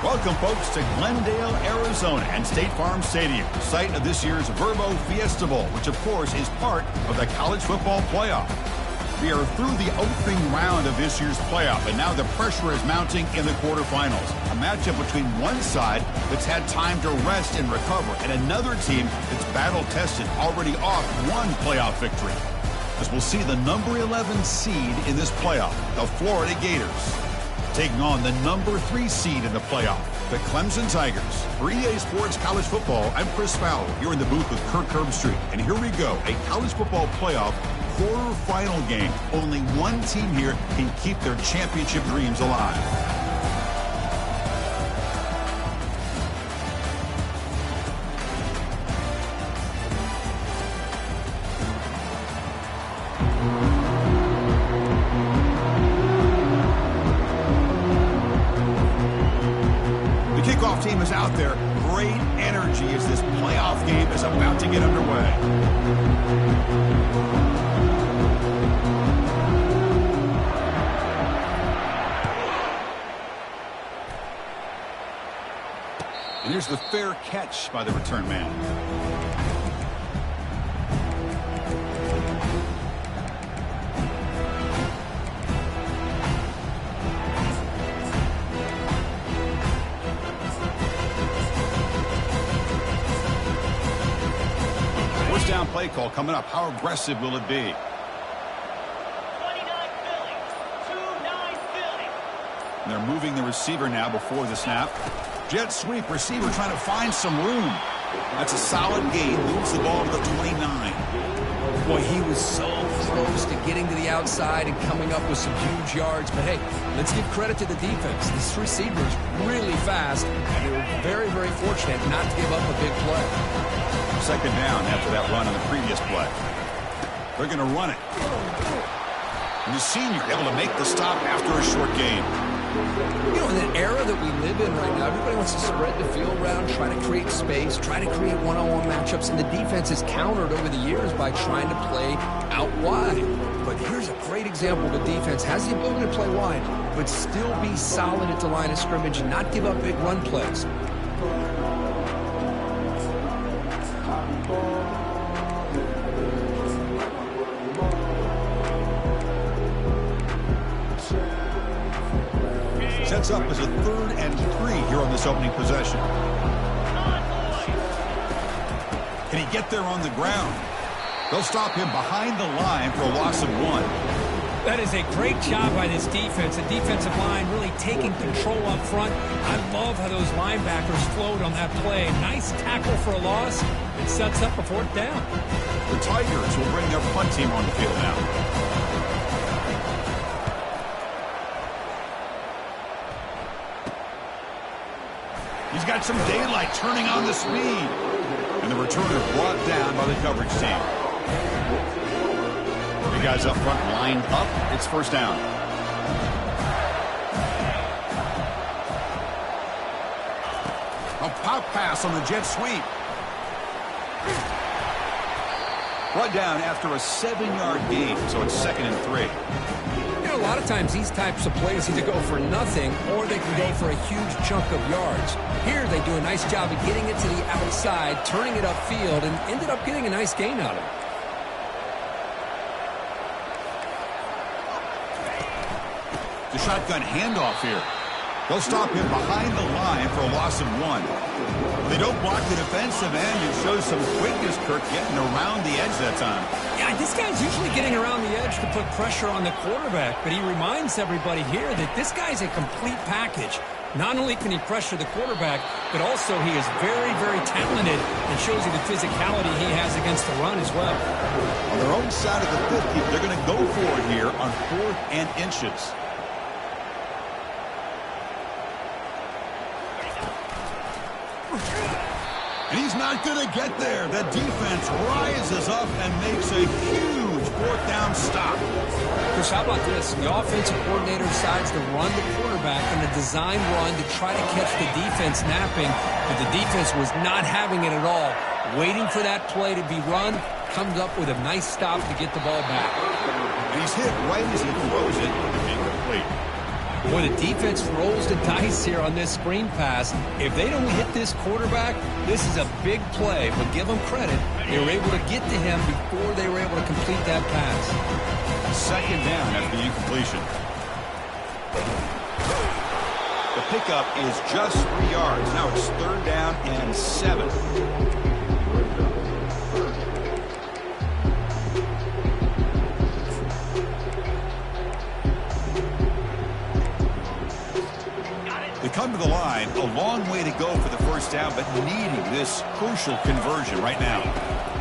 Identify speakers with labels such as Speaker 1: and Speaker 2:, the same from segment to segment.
Speaker 1: Welcome, folks, to Glendale, Arizona and State Farm Stadium, site of this year's Verbo Fiesta Bowl, which, of course, is part of the college football playoff. We are through the opening round of this year's playoff, and now the pressure is mounting in the quarterfinals. A matchup between one side that's had time to rest and recover, and another team that's battle-tested, already off one playoff victory. As we'll see the number 11 seed in this playoff, the Florida Gators, taking on the number 3 seed in the playoff, the Clemson Tigers. For EA Sports College Football, I'm Chris Fowler, here in the booth with Kirk Herbstreit. And here we go, a college football playoff quarterfinal game. Only one team here can keep their championship dreams alive. Team is out there. Great energy as this playoff game is about to get underway. And here's the fair catch by the return man. Down play call coming up. How aggressive will it be?
Speaker 2: 29 Philly. 2-9 Philly.
Speaker 1: And they're moving the receiver now before the snap. Jet sweep, receiver trying to find some room. That's a solid gain. Moves the ball to the 29.
Speaker 3: Boy, he was so close to getting to the outside and coming up with some huge yards. But hey, let's give credit to the defense. This receiver's really fast, and they were very, very fortunate not to give up a big play.
Speaker 1: Second down after that run on the previous play. They're going to run it. And the senior able to make the stop after a short gain.
Speaker 3: You know, in the era that we live in right now, everybody wants to spread the field around, try to create space, try to create one-on-one matchups, and the defense has countered over the years by trying to play out wide. But here's a great example. The defense has the ability to play wide, but still be solid at the line of scrimmage and not give up big run plays.
Speaker 1: Sets up as a 3rd and 3 here on this opening possession. Can he get there on the ground? They'll stop him behind the line for a loss of 1.
Speaker 4: That is a great job by this defense. The defensive line really taking control up front. I love how those linebackers flowed on that play. Nice tackle for a loss. It sets up a 4th down.
Speaker 1: The Tigers will bring their punt team on the field now. He's got some daylight turning on the speed. And the returner brought down by the coverage team. The guys up front lined up. It's 1st down. A pop pass on the jet sweep. Brought down after a 7-yard gain, so it's 2nd and 3.
Speaker 3: A lot of times these types of plays either go for nothing or they can go for a huge chunk of yards. Here they do a nice job of getting it to the outside, turning it upfield, and ended up getting a nice gain out of it.
Speaker 1: The shotgun handoff here. They'll stop him behind the line for a loss of 1. They don't block the defensive end. It shows some quickness, Kirk, getting around the edge that time.
Speaker 4: Yeah, this guy's usually getting around the edge to put pressure on the quarterback, but he reminds everybody here that this guy's a complete package. Not only can he pressure the quarterback, but also he is very, very talented and shows you the physicality he has against the run as well.
Speaker 1: On their own side of the 50, they're going to go for it here on 4th and inches. And he's not going to get there. The defense rises up and makes a huge 4th down stop.
Speaker 3: Chris, how about this? The offensive coordinator decides to run the quarterback in a design run to try to catch the defense napping, but the defense was not having it at all. Waiting for that play to be run, comes up with a nice stop to get the ball back.
Speaker 1: And he's hit right as he throws it. Incomplete.
Speaker 4: Boy, the defense rolls the dice here on this screen pass. If they don't hit this quarterback, this is a big play. But give them credit. They were able to get to him before they were able to complete that pass.
Speaker 1: Second down after the incompletion. The pickup is just 3 yards. Now it's third down and 7. They come to the line, a long way to go for the first down, but needing this crucial conversion right now.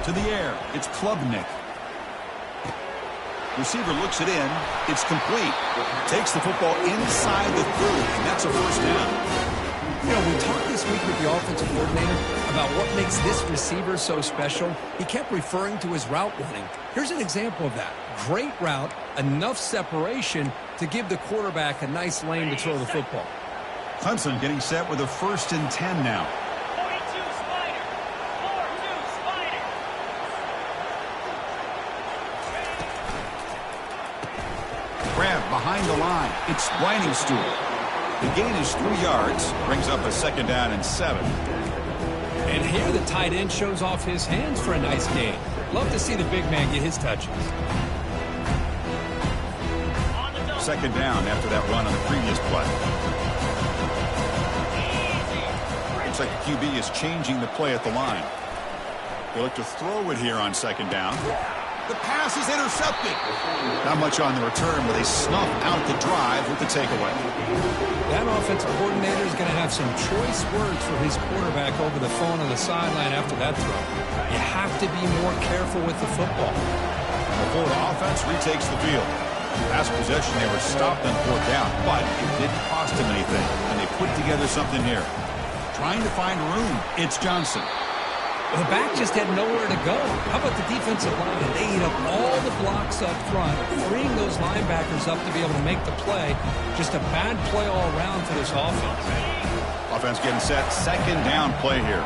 Speaker 1: To the air, it's Klubnik. Receiver looks it in. It's complete. Takes the football inside the 30, and that's a first down.
Speaker 4: You know, we talked this week with the offensive coordinator about what makes this receiver so special. He kept referring to his route running. Here's an example of that. Great route, enough separation to give the quarterback a nice lane to throw the football.
Speaker 1: Clemson getting set with a 1st and 10 now.
Speaker 2: 42 Spider. 4-2 Spider.
Speaker 1: Grab behind the line. It's Whining Stewart. The gain is 3 yards. Brings up a second down and 7.
Speaker 4: And here the tight end shows off his hands for a nice gain. Love to see the big man get his touches.
Speaker 1: Second down after that run on the previous play. Looks like the QB is changing the play at the line. They look to throw it here on second down. The pass is intercepted. Not much on the return, but they snuff out the drive with the takeaway.
Speaker 4: That offensive coordinator is going to have some choice words for his quarterback over the phone on the sideline after that throw. You have to be more careful with the football.
Speaker 1: The Florida offense retakes the field. Last possession, they were stopped on 4th down, but it didn't cost them anything, and they put together something here. Trying to find room, it's Johnson.
Speaker 4: Well, the back just had nowhere to go. How about the defensive line? They eat up all the blocks up front, freeing those linebackers up to be able to make the play. Just a bad play all around for this offense.
Speaker 1: Offense getting set, second down play here.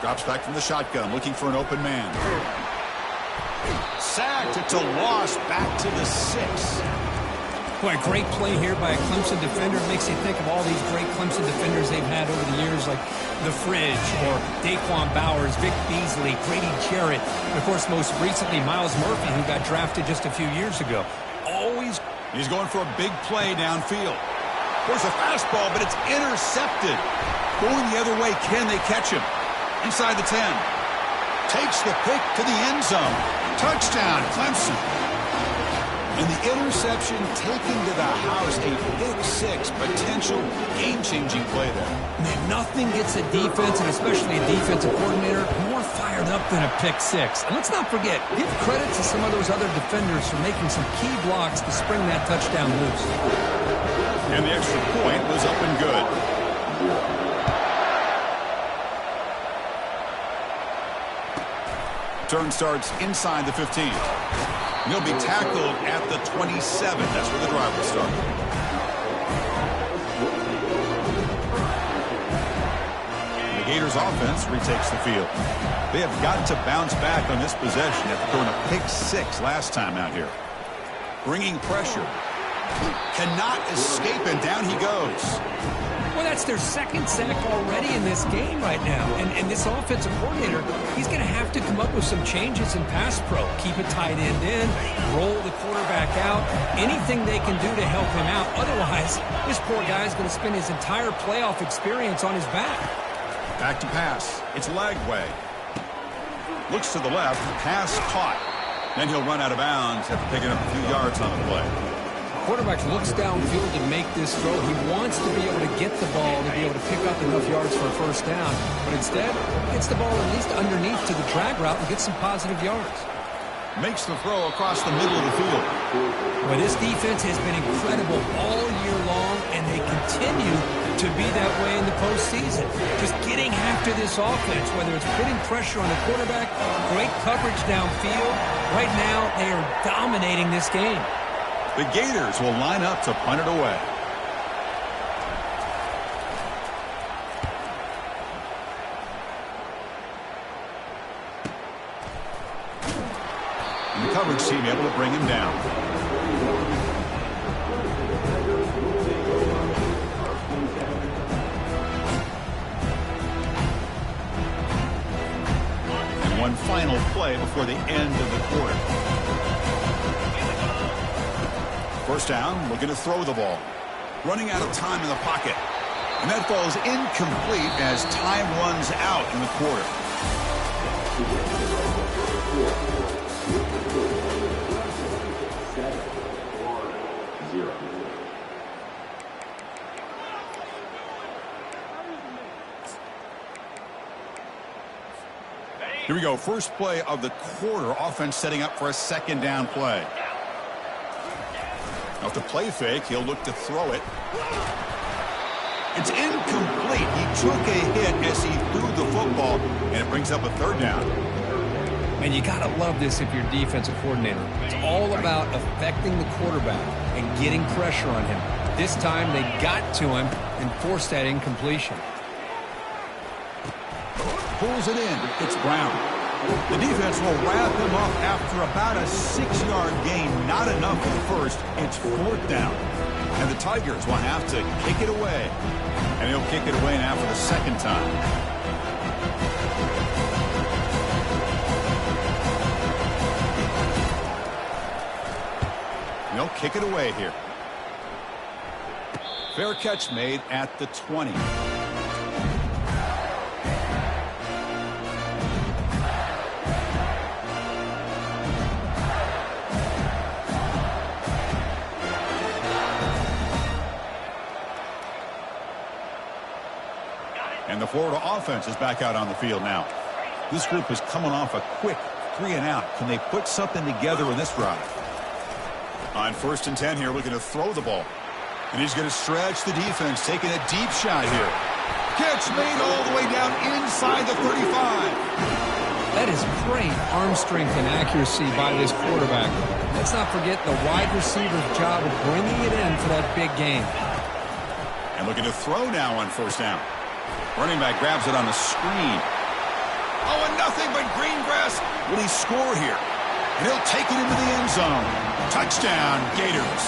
Speaker 1: Drops back from the shotgun, looking for an open man. Sacked, it's a loss, back to the 6.
Speaker 4: Boy, a great play here by a Clemson defender. Makes you think of all these great Clemson defenders they've had over the years, like The Fridge or Daquan Bowers, Vic Beasley, Grady Jarrett, and, of course, most recently, Miles Murphy, who got drafted just a few years ago. Always.
Speaker 1: He's going for a big play downfield. There's a fastball, but it's intercepted. Going the other way, can they catch him? Inside the 10. Takes the pick to the end zone. Touchdown, Clemson. And the interception taken to the house, a big 6, potential game-changing play there.
Speaker 4: Man, nothing gets a defense, and especially a defensive coordinator, more fired up than a pick 6. And let's not forget, give credit to some of those other defenders for making some key blocks to spring that touchdown loose.
Speaker 1: And the extra point was up and good. Turn starts inside the 15. He'll be tackled at the 27. That's where the drive will start. The Gators offense retakes the field. They have got to bounce back on this possession after throwing a pick 6 last time out here. Bringing pressure. Cannot escape, and down he goes.
Speaker 4: Well, that's their second sack already in this game right now. And this offensive coordinator, he's going to have to come up with some changes in pass pro. Keep a tight end in, roll the quarterback out, anything they can do to help him out. Otherwise, this poor guy is going to spend his entire playoff experience on his back.
Speaker 1: Back to pass. It's Lagway. Looks to the left. Pass caught. Then he'll run out of bounds after picking up a few yards on the play.
Speaker 4: Quarterback looks downfield to make this throw. He wants to be able to get the ball to be able to pick up enough yards for a first down. But instead, gets the ball at least underneath to the drag route and gets some positive yards.
Speaker 1: Makes the throw across the middle of the field.
Speaker 4: Well, this defense has been incredible all year long, and they continue to be that way in the postseason. Just getting after this offense, whether it's putting pressure on the quarterback, great coverage downfield. Right now, they are dominating this game.
Speaker 1: The Gators will line up to punt it away. And the coverage team able to bring him down. And one final play before the end of the quarter. First down, looking to throw the ball. Running out of time in the pocket. And that ball is incomplete as time runs out in the quarter. Here we go. First play of the quarter. Offense setting up for a second down play. Off the play fake, he'll look to throw it. It's incomplete. He took a hit as he threw the football, and it brings up a third down.
Speaker 3: Man, you got to love this if you're a defensive coordinator. It's all about affecting the quarterback and getting pressure on him. This time they got to him and forced that incompletion.
Speaker 1: Pulls it in. It's Brown. The defense will wrap him up after about a 6-yard gain. Not enough for the first. It's fourth down. And the Tigers will have to kick it away. And he'll kick it away now for the second time. He'll kick it away here. Fair catch made at the 20. And the Florida offense is back out on the field now. This group is coming off a quick 3-and-out. Can they put something together in this drive? On 1st and 10 here, looking to throw the ball. And he's going to stretch the defense, taking a deep shot here. Catch made all the way down inside the 35.
Speaker 3: That is great arm strength and accuracy by this quarterback. Let's not forget the wide receiver's job of bringing it in for that big game.
Speaker 1: And looking to throw now on 1st down. Running back grabs it on the screen. Oh, and nothing but green grass. Will he score here? And he'll take it into the end zone. Touchdown, Gators.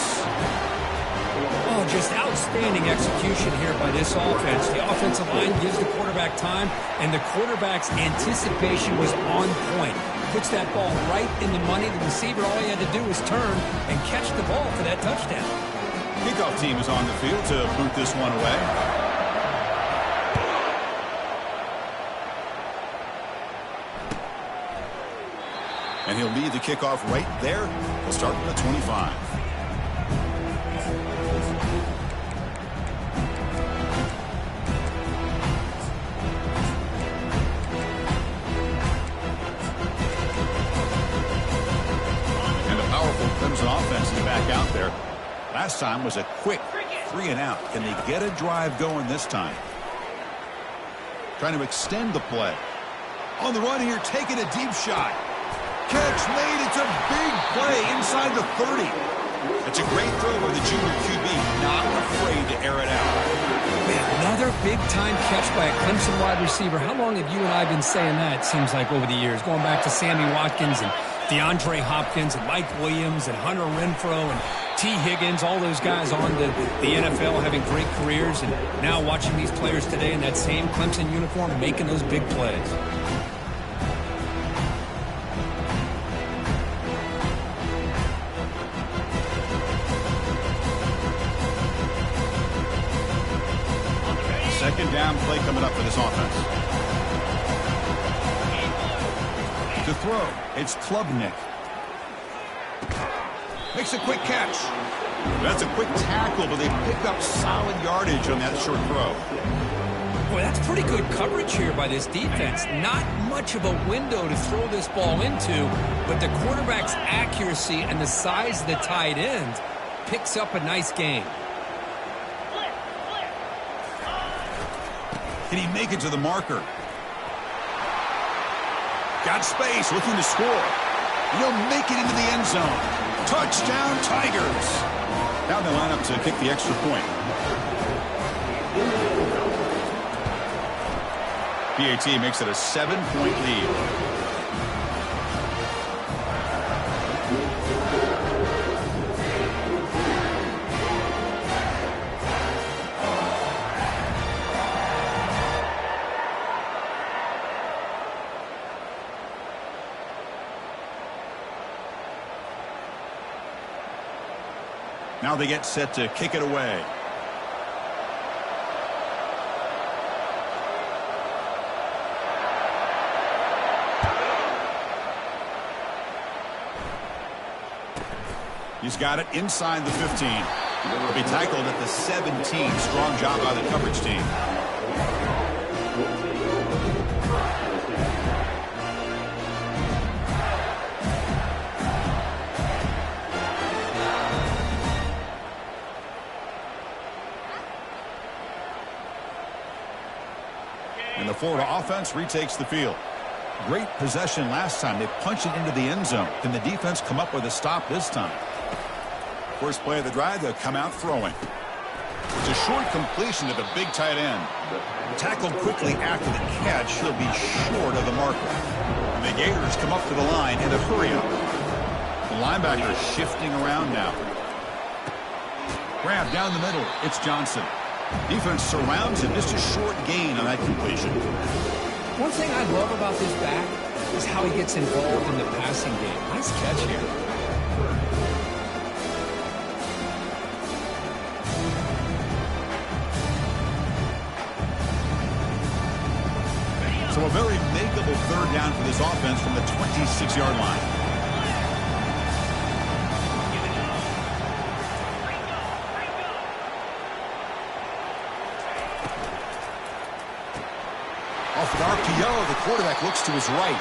Speaker 4: Oh, just outstanding execution here by this offense. The offensive line gives the quarterback time, and the quarterback's anticipation was on point. Puts that ball right in the money. The receiver, all he had to do was turn and catch the ball for that touchdown.
Speaker 1: Kickoff team is on the field to boot this one away. And he'll lead the kickoff right there. He'll start from the 25. And the powerful Clemson offense is back out there. Last time was a quick 3-and-out. Can they get a drive going this time? Trying to extend the play. On the run here, taking a deep shot. Catch made. It's a big play inside the 30. It's a great throw by the junior QB. Not afraid to air it out.
Speaker 3: Man, another big-time catch by a Clemson wide receiver. How long have you and I been saying that, it seems like, over the years? Going back to Sammy Watkins and DeAndre Hopkins and Mike Williams and Hunter Renfrow and T. Higgins, all those guys on the NFL having great careers. And now watching these players today in that same Clemson uniform making those big plays.
Speaker 1: Second down play coming up for this offense. To throw, it's Klubnik. Makes a quick catch. That's a quick tackle, but they pick up solid yardage on that short throw.
Speaker 3: Boy, that's pretty good coverage here by this defense. Not much of a window to throw this ball into, but the quarterback's accuracy and the size of the tight end picks up a nice gain.
Speaker 1: Can he make it to the marker? Got space, looking to score. He'll make it into the end zone. Touchdown, Tigers. Now they line up to kick the extra point. PAT makes it a 7-point lead. Now they get set to kick it away. He's got it inside the 15. He'll be tackled at the 17. Strong job by the coverage team. And the Florida offense retakes the field. Great possession last time. They punched it into the end zone. Can the defense come up with a stop this time? First play of the drive, they'll come out throwing. It's a short completion to the big tight end. Tackled quickly after the catch. He'll be short of the marker. And the Gators come up to the line in a hurry-up. The linebacker shifting around now. Grab down the middle. It's Johnson. Defense surrounds him. Just a short gain on that completion.
Speaker 3: One thing I love about this back is how he gets involved in the passing game. Nice catch here.
Speaker 1: So a very makeable third down for this offense from the 26-yard line. Off an RPO, the quarterback looks to his right.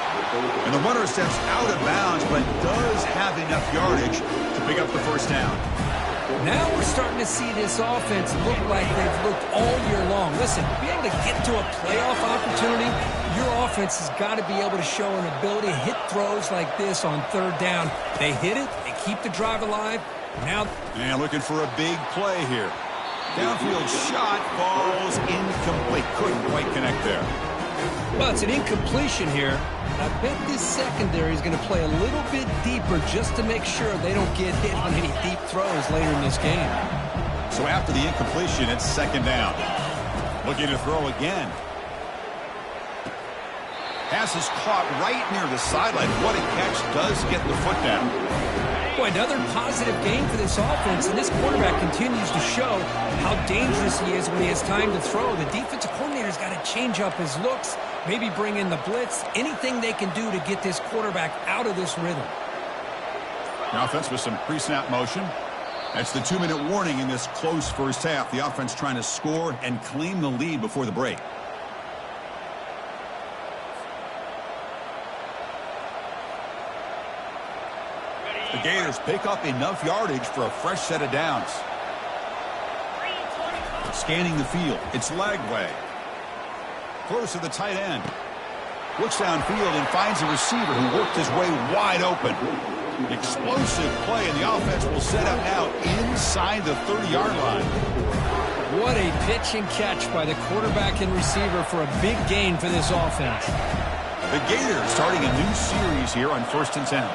Speaker 1: And the runner steps out of bounds, but does have enough yardage to pick up the first down.
Speaker 3: Now we're starting to see this offense look like they've looked all year long. Listen, to be able to get to a playoff opportunity, your offense has got to be able to show an ability to hit throws like this on third down. They hit it, they keep the drive alive. Now,
Speaker 1: and looking for a big play here. Downfield shot falls incomplete. Couldn't quite connect there.
Speaker 3: Well, it's an incompletion here. I bet this secondary is going to play a little bit deeper just to make sure they don't get hit on any deep throws later in this game.
Speaker 1: So after the incompletion, it's second down. Looking to throw again. Pass is caught right near the sideline. What a catch. Does get the foot down.
Speaker 3: Boy, another positive game for this offense, and this quarterback continues to show how dangerous he is when he has time to throw. The defensive coordinator's got to change up his looks, maybe bring in the blitz, anything they can do to get this quarterback out of this rhythm.
Speaker 1: The offense with some pre-snap motion. That's the 2-minute warning in this close first half. The offense trying to score and claim the lead before the break. The Gators pick up enough yardage for a fresh set of downs. Scanning the field. It's Lagway. Close to the tight end. Looks downfield and finds a receiver who worked his way wide open. Explosive play, and the offense will set up now inside the 30-yard line.
Speaker 3: What a pitch and catch by the quarterback and receiver for a big gain for this offense.
Speaker 1: The Gators starting a new series here on 1st and 10.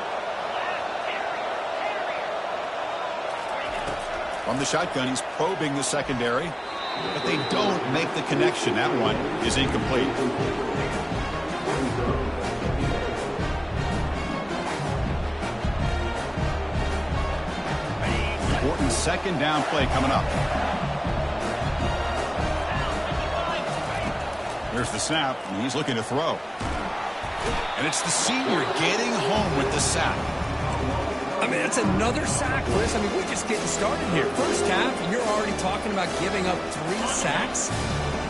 Speaker 1: From the shotgun, he's probing the secondary, but they don't make the connection. That one is incomplete. Important second down play coming up. There's the snap, and he's looking to throw. And it's the senior getting home with the sack.
Speaker 3: I mean, that's another sack, Chris. I mean, we're just getting started here. First half, and you're already talking about giving up 3 sacks.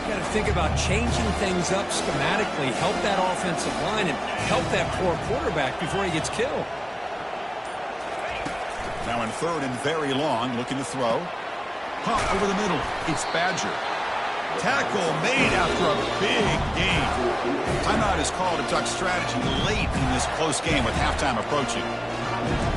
Speaker 3: You got to think about changing things up schematically, help that offensive line, and help that poor quarterback before he gets killed.
Speaker 1: Now in 3rd and very long, looking to throw. Pump over the middle. It's Badger. Tackle made after a big gain. Timeout is called to talk strategy late in this close game with halftime approaching.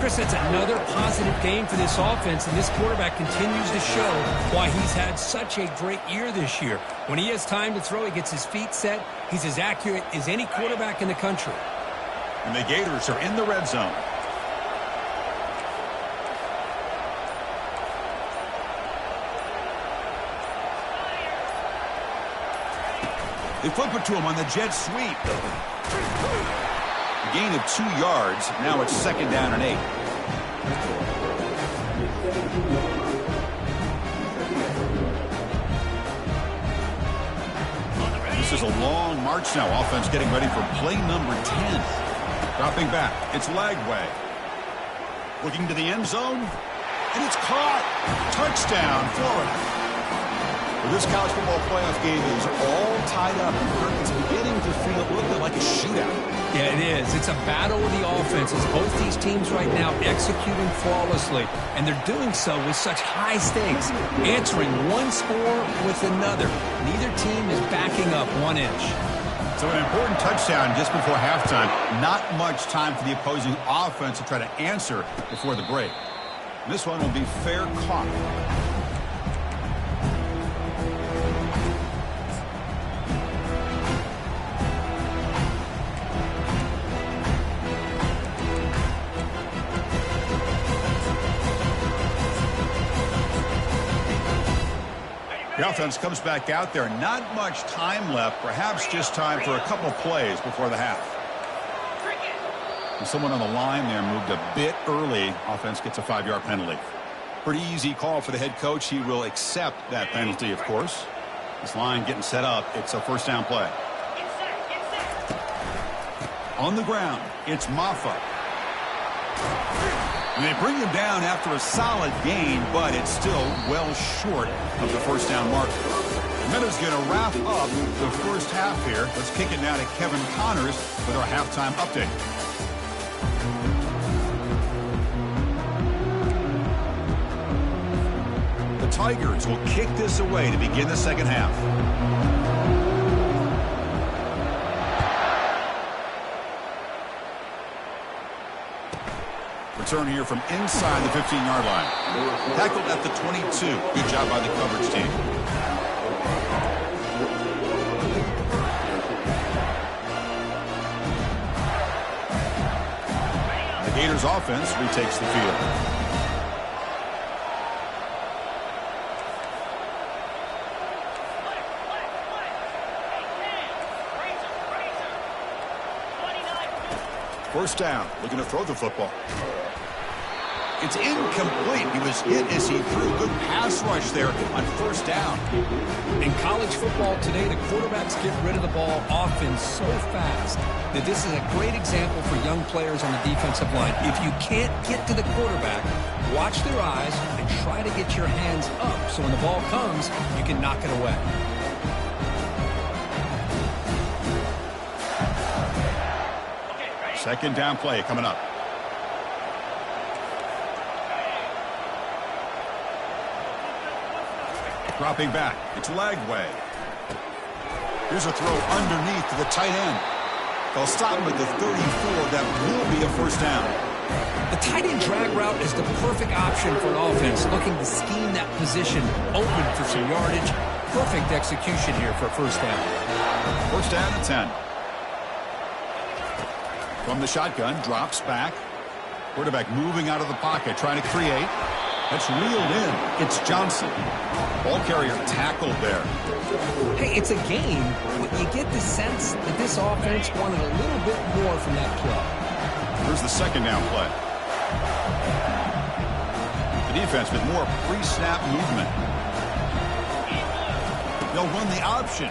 Speaker 3: Chris, that's another positive game for this offense, and this quarterback continues to show why he's had such a great year this year. When he has time to throw, he gets his feet set. He's as accurate as any quarterback in the country.
Speaker 1: And the Gators are in the red zone. They flip it to him on the jet sweep. A gain of 2 yards. Now it's 2nd down and 8. This is a long march now. Offense getting ready for play number 10. Dropping back. It's Lagway. Looking to the end zone. And it's caught. Touchdown, Florida. Well, this college football playoff game is all tied up. It's beginning to feel a little bit like a shootout.
Speaker 4: Yeah, it is. It's a battle of the offenses. Both these teams right now executing flawlessly, and they're doing so with such high stakes, answering one score with another. Neither team is backing up 1 inch.
Speaker 1: So an important touchdown just before halftime. Not much time for the opposing offense to try to answer before the break. And this one will be fair caught. The offense comes back out there. Not much time left. Perhaps just time for a couple plays before the half. And someone on the line there moved a bit early. Offense gets a 5-yard penalty. Pretty easy call for the head coach. He will accept that penalty, of course. This line getting set up. It's a first down play. On the ground, it's Maffa. And they bring him down after a solid gain, but it's still well short of the first down mark. Meadows going to wrap up the first half here. Let's kick it now to Kevin Connors with our halftime update. The Tigers will kick this away to begin the second half. Return here from inside the 15-yard line. Tackled at the 22. Good job by the coverage team. The Gators offense retakes the field. First down, looking to throw the football. It's incomplete. He was hit as he threw. Good pass rush there on first down.
Speaker 4: In college football today, the quarterbacks get rid of the ball often so fast that this is a great example for young players on the defensive line. If you can't get to the quarterback, watch their eyes and try to get your hands up so when the ball comes, you can knock it away.
Speaker 1: Second down play coming up. Dropping back. It's Lagway. Here's a throw underneath to the tight end. They'll stop him at the 34. That will be a first down.
Speaker 4: The tight end drag route is the perfect option for an offense looking to scheme that position open for some yardage. Perfect execution here for a first down.
Speaker 1: First down and 10. From the shotgun, drops back. Quarterback moving out of the pocket, trying to create. That's reeled in. It's Johnson. Ball carrier tackled there.
Speaker 4: Hey, it's a game, but you get the sense that this offense wanted a little bit more from that play.
Speaker 1: Here's the second down play. The defense with more pre-snap movement. They'll run the option.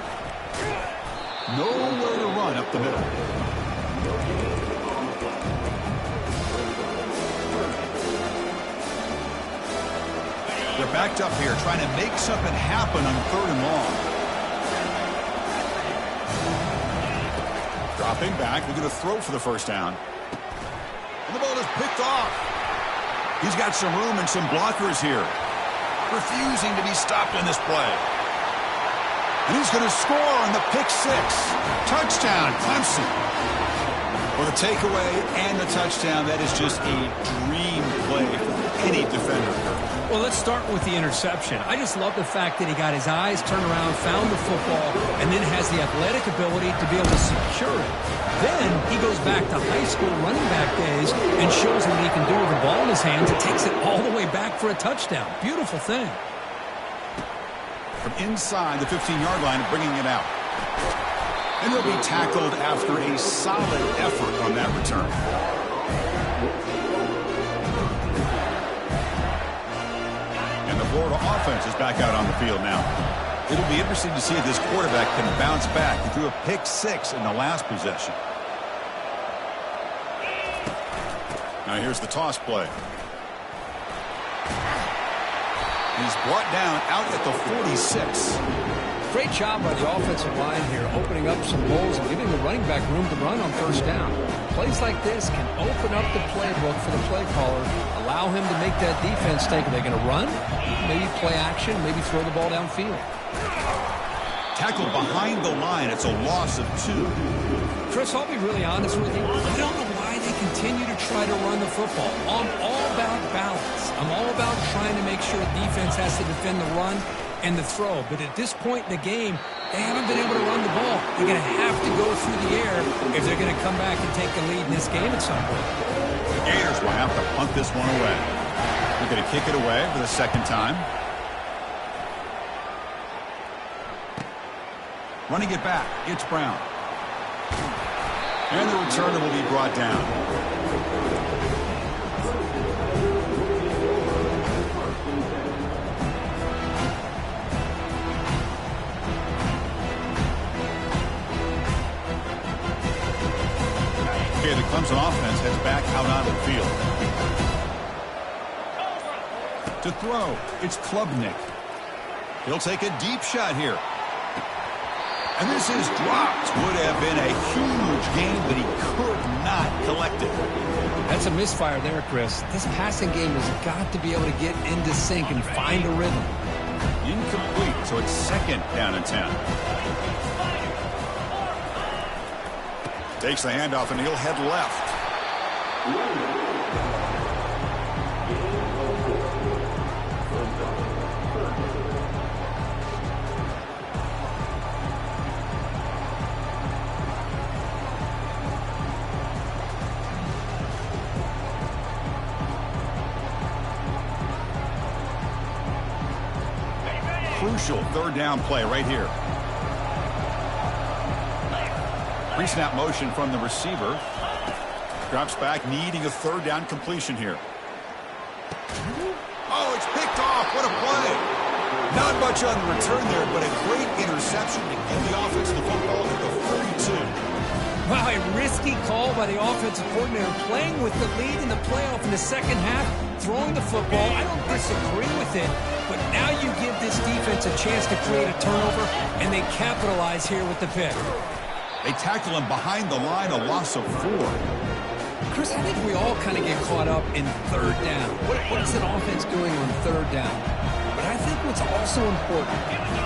Speaker 1: Nowhere to run up the middle. They're backed up here, trying to make something happen on third and long. Dropping back, we're going to throw for the first down. And the ball is picked off. He's got some room and some blockers here. Refusing to be stopped in this play. And he's going to score on the pick six. Touchdown, Clemson. For the takeaway and the touchdown, that is just a dream play for any defender.
Speaker 4: Well, let's start with the interception. I just love the fact that he got his eyes turned around, found the football, and then has the athletic ability to be able to secure it. Then he goes back to high school running back days and shows what he can do with the ball in his hands. It takes it all the way back for a touchdown. Beautiful thing.
Speaker 1: From inside the 15-yard line, bringing it out. And he'll be tackled after a solid effort on that return. And the Florida offense is back out on the field now. It'll be interesting to see if this quarterback can bounce back. He threw a pick-6 in the last possession. Now here's the toss play. He's brought down out at the 46.
Speaker 3: Great job by the offensive line here, opening up some holes and giving the running back room to run on first down. Plays like this can open up the playbook for the play caller, allow him to make that defense think, are they going to run? Maybe play action, maybe throw the ball downfield.
Speaker 1: Tackled behind the line. It's a loss of 2.
Speaker 4: Chris, I'll be really honest with you. I don't know why they continue to try to run the football. I'm all about balance. I'm all about trying to make sure defense has to defend the run and the throw. But at this point in the game, they haven't been able to run the ball. They're going to have to go through the air if they're going to come back and take the lead in this game at some point.
Speaker 1: The Gators will have to punt this one away. They're going to kick it away for the second time. Running it back, it's Brown. And the returner will be brought down. Okay, the Clemson offense heads back out on the field. To throw, it's Klubnik. He'll take a deep shot here. And this is dropped. Would have been a huge game, but he could not collect it.
Speaker 3: That's a misfire there, Chris. This passing game has got to be able to get into sync and find a rhythm.
Speaker 1: Incomplete, so it's second down and 10. Takes the handoff, and he'll head left. Crucial third down play right here. Pre-snap motion from the receiver. Drops back, needing a third down completion here. Oh, it's picked off. What a play. Not much on the return there, but a great interception to give the offense the football at the 42.
Speaker 4: Wow, a risky call by the offensive coordinator, playing with the lead in the playoff in the second half, throwing the football. I don't disagree with it, but now you give this defense a chance to create a turnover, and they capitalize here with the pick.
Speaker 1: They tackle him behind the line, a loss of 4.
Speaker 3: Chris, I think we all kind of get caught up in third down. What is an offense doing on third down? But I think what's also important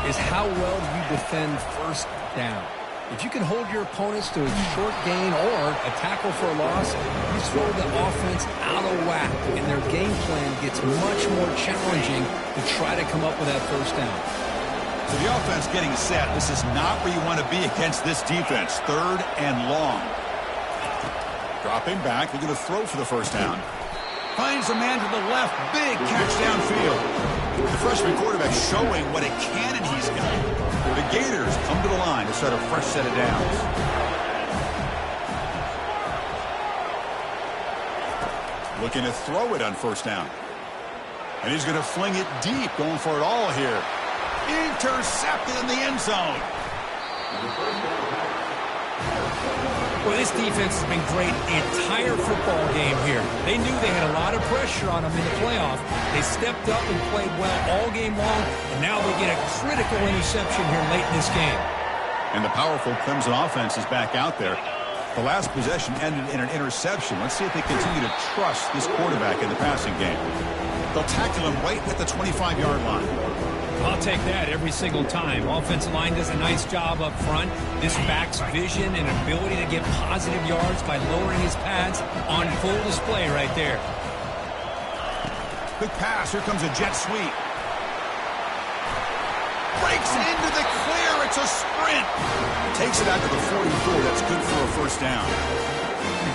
Speaker 3: is how well you defend first down. If you can hold your opponents to a short gain or a tackle for a loss, you throw the offense out of whack, and their game plan gets much more challenging to try to come up with that first down.
Speaker 1: So the offense getting set. This is not where you want to be against this defense. Third and long. Dropping back. They're going to throw for the first down. Finds a man to the left. Big catch downfield. The freshman quarterback showing what a cannon he's got. The Gators come to the line to start a fresh set of downs. Looking to throw it on first down. And he's going to fling it deep, going for it all here. Intercepted in the end zone.
Speaker 4: Well, this defense has been great the entire football game here. They knew they had a lot of pressure on them in the playoff. They stepped up and played well all game long, and now they get a critical interception here late in this game.
Speaker 1: And the powerful Clemson offense is back out there. The last possession ended in an interception. Let's see if they continue to trust this quarterback in the passing game. They'll tackle him right at the 25-yard line.
Speaker 4: I'll take that every single time. Offensive line does a nice job up front. This back's vision and ability to get positive yards by lowering his pads on full display right there.
Speaker 1: Quick pass. Here comes a jet sweep. Breaks it into the clear. It's a sprint. Takes it out to the 44. That's good for a first down.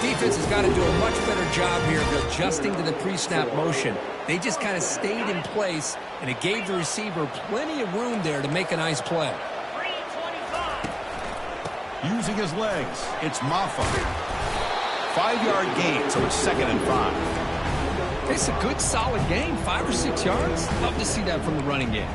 Speaker 3: The defense has got to do a much better job here of adjusting to the pre-snap motion. They just kind of stayed in place, and it gave the receiver plenty of room there to make a nice play.
Speaker 1: Using his legs, it's Maffa. 5-yard gain, so it's second and 5.
Speaker 3: It's a good, solid game, 5 or 6 yards. Love to see that from the running game.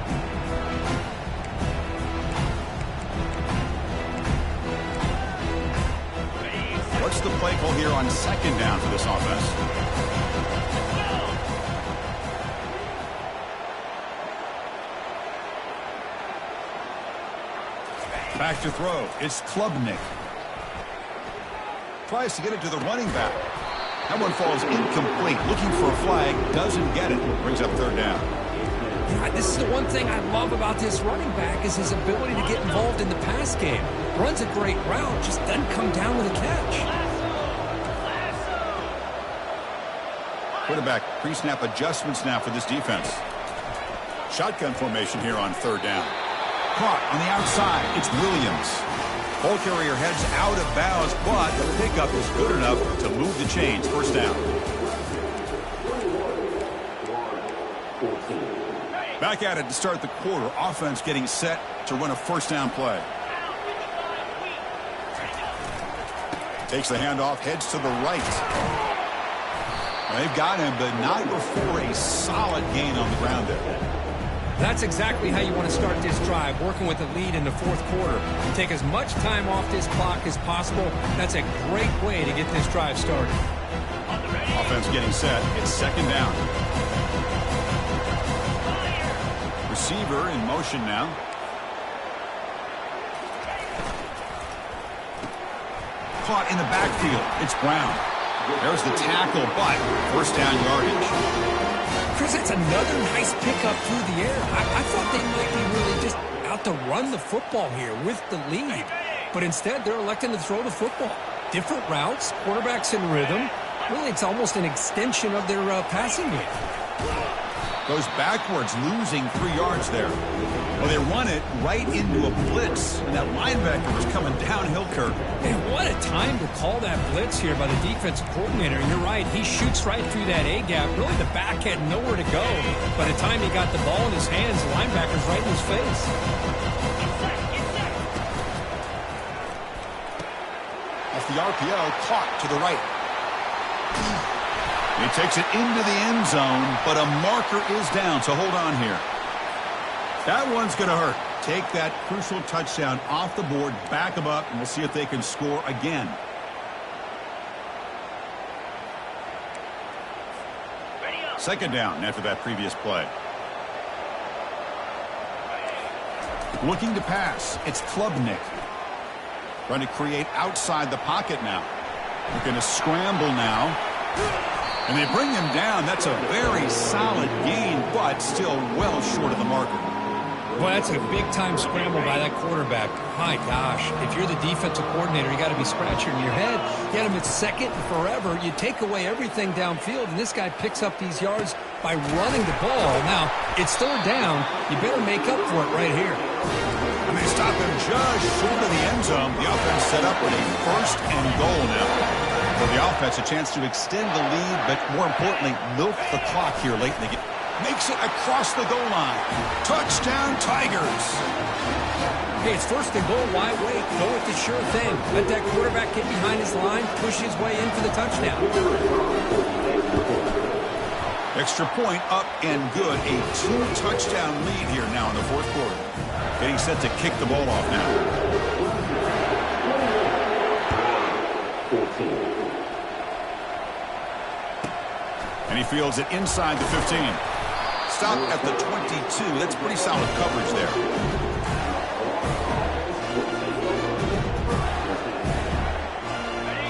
Speaker 1: What's the play call here on second down for this offense? Back to throw. It's Klubnik. Tries to get it to the running back. That one falls incomplete. Looking for a flag. Doesn't get it. Brings up third down.
Speaker 3: This is the one thing I love about this running back is his ability to get involved in the pass game. Runs a great route, just doesn't come down with a catch.
Speaker 1: Quarterback pre-snap adjustments now for this defense. Shotgun formation here on third down. Caught on the outside. It's Williams. Ball carrier heads out of bounds, but the pickup is good enough to move the chains. First down. Back at it to start the quarter. Offense getting set to run a first down play. Takes the handoff, heads to the right. They've got him, but not before a solid gain on the ground there.
Speaker 4: That's exactly how you want to start this drive, working with a lead in the fourth quarter. You take as much time off this clock as possible. That's a great way to get this drive started.
Speaker 1: Offense getting set. It's second down. Receiver in motion now. Caught in the backfield. It's Brown. There's the tackle, but first down yardage.
Speaker 3: Chris, that's another nice pickup through the air. I thought they might be really just out to run the football here with the lead. But instead, they're electing to throw the football. Different routes, quarterbacks in rhythm. Really, it's almost an extension of their passing game.
Speaker 1: Goes backwards, losing 3 yards there. Well, they run it right into a blitz, and that linebacker was coming downhill, Kirk.
Speaker 4: Man, what a time to call that blitz here by the defensive coordinator. You're right, he shoots right through that A-gap. Really, the back had nowhere to go. By the time he got the ball in his hands, the linebacker's right in his face.
Speaker 1: Off the RPO, caught to the right. He takes it into the end zone, but a marker is down, so hold on here. That one's going to hurt. Take that crucial touchdown off the board, back them up, and we'll see if they can score again. Second down after that previous play. Looking to pass. It's Klubnik. Trying to create outside the pocket now. Looking to scramble now. And they bring him down. That's a very solid gain, but still well short of the marker.
Speaker 4: Well, that's a big-time scramble by that quarterback. My gosh, if you're the defensive coordinator, you got to be scratching your head. Get him at second forever. You take away everything downfield, and this guy picks up these yards by running the ball. Now, it's third down. You better make up for it right here.
Speaker 1: And they stop him just short of the end zone. The offense set up with a first and goal now. For the offense, a chance to extend the lead, but more importantly, milk the clock here late in the game. Makes it across the goal line. Touchdown, Tigers.
Speaker 3: Hey, it's first and goal. Why wait? Go with the sure thing. Let that quarterback get behind his line, push his way in for the touchdown.
Speaker 1: Extra point up and good. A 2-touchdown lead here now in the fourth quarter. Getting set to kick the ball off now. And he fields it inside the 15. Stop at the 22. That's pretty solid coverage there.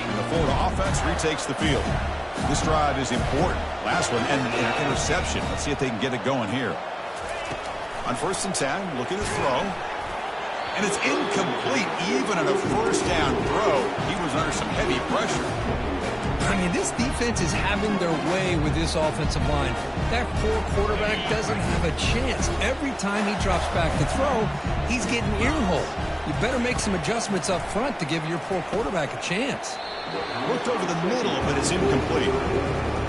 Speaker 1: And the Florida offense retakes the field. This drive is important. Last one, and an interception. Let's see if they can get it going here. On 1st and 10, looking to throw. And it's incomplete, even at a first down throw. He was under some heavy pressure.
Speaker 3: I mean, this defense is having their way with this offensive line. That poor quarterback doesn't have a chance. Every time he drops back to throw, he's getting earholed. You better make some adjustments up front to give your poor quarterback a chance.
Speaker 1: Looked over the middle, but it's incomplete.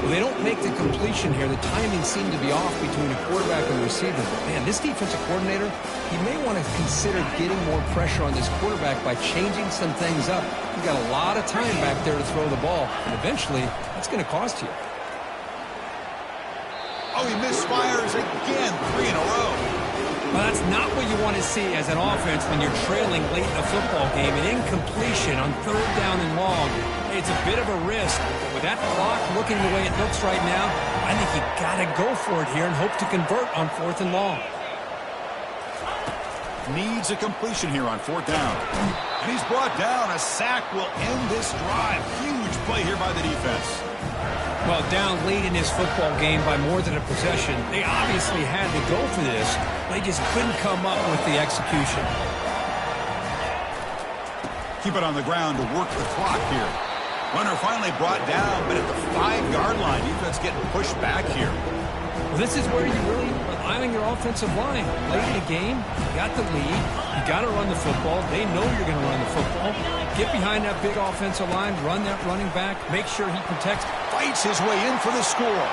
Speaker 3: Well, they don't make the completion here. The timing seemed to be off between the quarterback and the receiver. But man, this defensive coordinator, he may want to consider getting more pressure on this quarterback by changing some things up. You got a lot of time back there to throw the ball, and eventually, that's going to cost you.
Speaker 1: Oh, he misfires again, 3 in a row.
Speaker 4: Well, that's not what you want to see as an offense when you're trailing late in a football game. An incompletion on 3rd down and long. It's a bit of a risk. With that clock looking the way it looks right now, I think you got to go for it here and hope to convert on 4th and long.
Speaker 1: Needs a completion here on 4th down. And he's brought down. A sack will end this drive. Huge play here by the defense.
Speaker 4: Well, down late in this football game by more than a possession, they obviously had to go for this. They just couldn't come up with the execution.
Speaker 1: Keep it on the ground to work the clock here. Runner finally brought down, but at the 5-yard line, defense getting pushed back here.
Speaker 4: Well, this is where you really rely on your offensive line. Late in the game, you got the lead. You got to run the football. They know you're going to run the football. Get behind that big offensive line, run that running back, make sure he protects.
Speaker 1: Fights his way in for the score.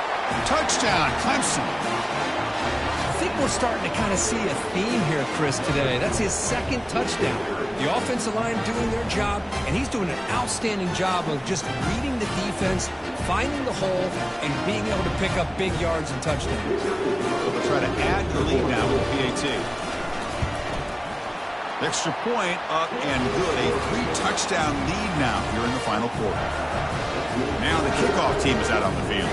Speaker 1: Touchdown, Clemson.
Speaker 4: I think we're starting to kind of see a theme here, Chris, today. That's his 2nd touchdown. The offensive line doing their job, and he's doing an outstanding job of just reading the defense, finding the hole, and being able to pick up big yards and touchdowns.
Speaker 1: They'll try to add the lead now with the PAT. Extra point up and good. A 3-touchdown lead now here in the final quarter. Now the kickoff team is out on the field.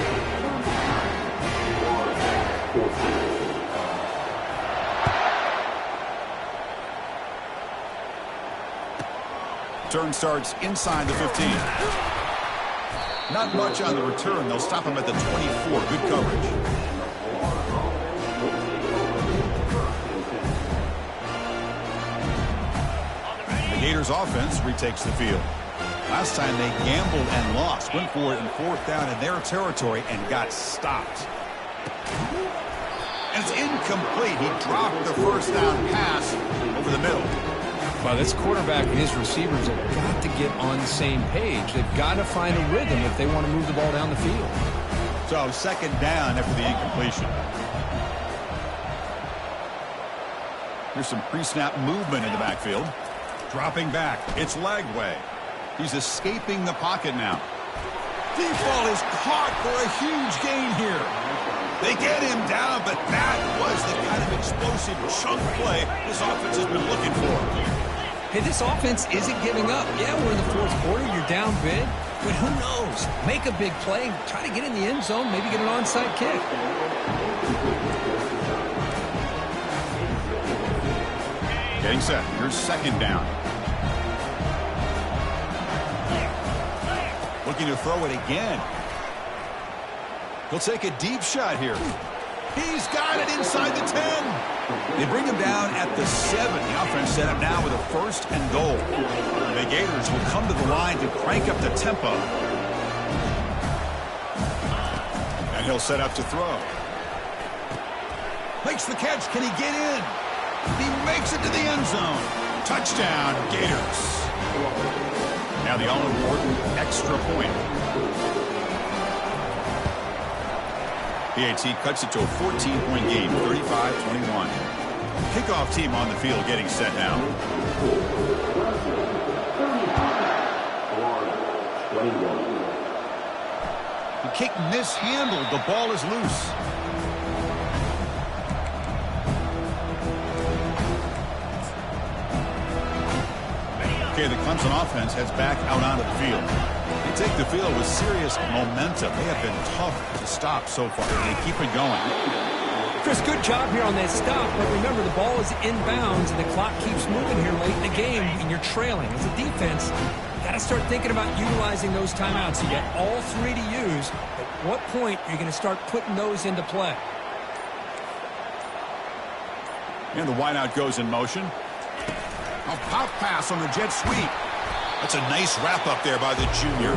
Speaker 1: Turn starts inside the 15. Not much on the return. They'll stop him at the 24. Good coverage. The Gators offense retakes the field. Last time they gambled and lost. Went for it in 4th down in their territory and got stopped. And it's incomplete. He dropped the 1st down pass over the middle.
Speaker 3: Well, this quarterback and his receivers have got to get on the same page. They've got to find a rhythm if they want to move the ball down the field.
Speaker 1: So 2nd down after the incompletion. Here's some pre-snap movement in the backfield. Dropping back. It's Lagway. He's escaping the pocket now. Deep ball is caught for a huge gain here. They get him down, but that was the kind of explosive chunk play this offense has been looking for.
Speaker 4: Hey, this offense isn't giving up. Yeah, we're in the 4th quarter. You're down big. But who knows? Make a big play. Try to get in the end zone. Maybe get an onside kick.
Speaker 1: Getting set. Here's 2nd down. Looking to throw it again. He'll take a deep shot here. He's got it inside the 10. They bring him down at the 7. The offense set up now with a 1st and goal. The Gators will come to the line to crank up the tempo. And he'll set up to throw. Makes the catch. Can he get in? He makes it to the end zone. Touchdown, Gators. Now the all-important extra point. PAT cuts it to a 14-point game, 35-21. Kickoff team on the field getting set now. The kick mishandled. The ball is loose. Okay, the Clemson offense heads back out onto the field. They take the field with serious momentum. They have been tough to stop so far. They keep it going.
Speaker 4: Chris, good job here on that stop. But remember, the ball is inbounds, and the clock keeps moving here late in the game, and you're trailing. As a defense, you got to start thinking about utilizing those timeouts. You got all 3 to use. At what point are you going to start putting those into play?
Speaker 1: And the wideout goes in motion. A pop pass on the jet sweep. That's a nice wrap-up there by the junior.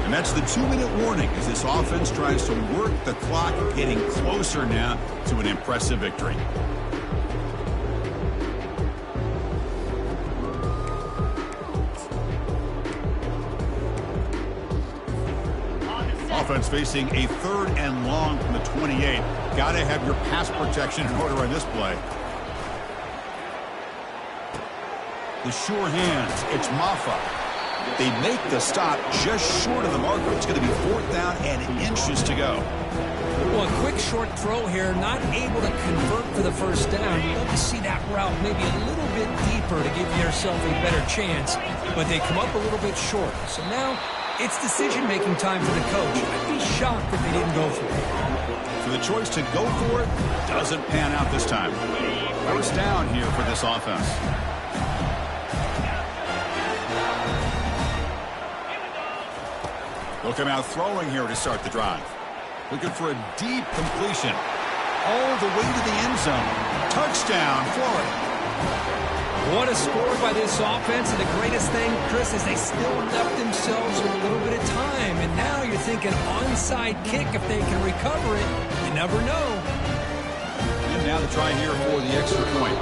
Speaker 1: And that's the 2-minute warning as this offense tries to work the clock, getting closer now to an impressive victory. Offense facing a 3rd and long from the 28. Got to have your pass protection in order on this play. The sure hands. It's Maffa. They make the stop just short of the marker. It's going to be 4th down and inches to go.
Speaker 4: Well, a quick short throw here, not able to convert for the first down. You'd love to see that route maybe a little bit deeper to give yourself a better chance, but they come up a little bit short. So now it's decision-making time for the coach. I'd be shocked if they didn't go for it.
Speaker 1: So the choice to go for it doesn't pan out this time. First down here for this offense. They'll come out throwing here to start the drive. Looking for a deep completion. All the way to the end zone. Touchdown, Florida.
Speaker 4: What a score by this offense, and the greatest thing, Chris, is they still left themselves a little bit of time. And now you're thinking onside kick if they can recover it. You never know.
Speaker 1: And now the try here for the extra point.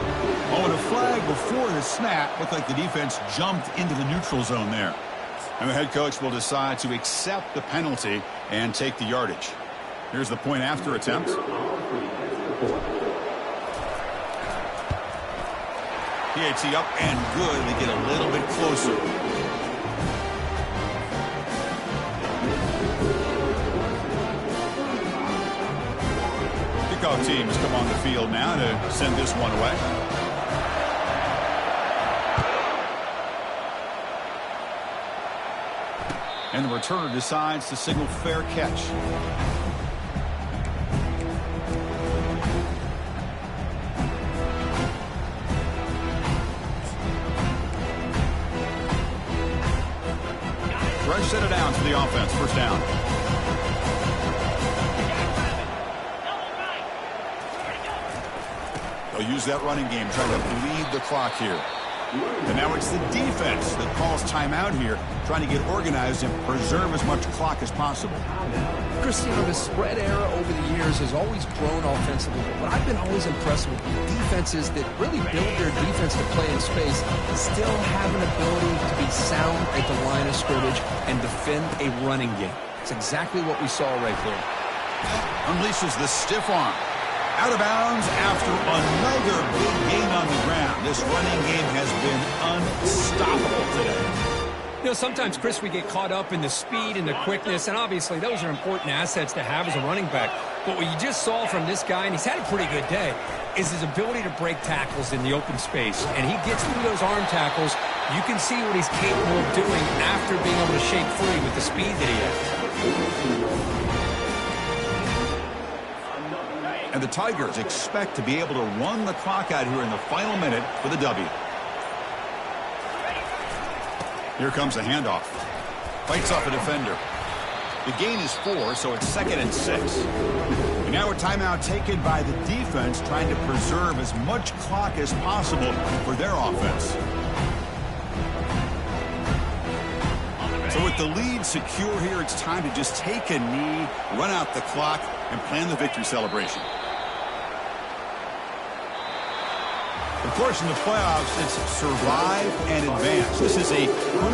Speaker 1: Oh, and a flag before the snap. Looked like the defense jumped into the neutral zone there. And the head coach will decide to accept the penalty and take the yardage. Here's the point after attempt. PAT up and good. They get a little bit closer. Kickoff teams come on the field now to send this one away. And the returner decides to signal fair catch. Fresh set of downs for the offense. First down. They'll use that running game, trying to bleed the clock here. And now it's the defense that calls timeout here, trying to get organized and preserve as much clock as possible.
Speaker 3: Cristiano, the spread era over the years has always grown offensively, but I've been always impressed with defenses that really build their defense to play in space, still have an ability to be sound at the line of scrimmage and defend a running game. It's exactly what we saw right there.
Speaker 1: Unleashes the stiff arm. Out of bounds after another big gain on the ground. This running game has been unstoppable today.
Speaker 4: You know, sometimes, Chris, we get caught up in the speed and the quickness, and obviously those are important assets to have as a running back. But what you just saw from this guy, and he's had a pretty good day, is his ability to break tackles in the open space. And he gets through those arm tackles. You can see what he's capable of doing after being able to shake free with the speed that he has.
Speaker 1: And the Tigers expect to be able to run the clock out here in the final minute for the W. Here comes the handoff. Fights off a defender. The gain is 4, so it's 2nd and 6. And now a timeout taken by the defense, trying to preserve as much clock as possible for their offense. So with the lead secure here, it's time to just take a knee, run out the clock, and plan the victory celebration. Of course, in the playoffs, it's survive and advance. This is a crucial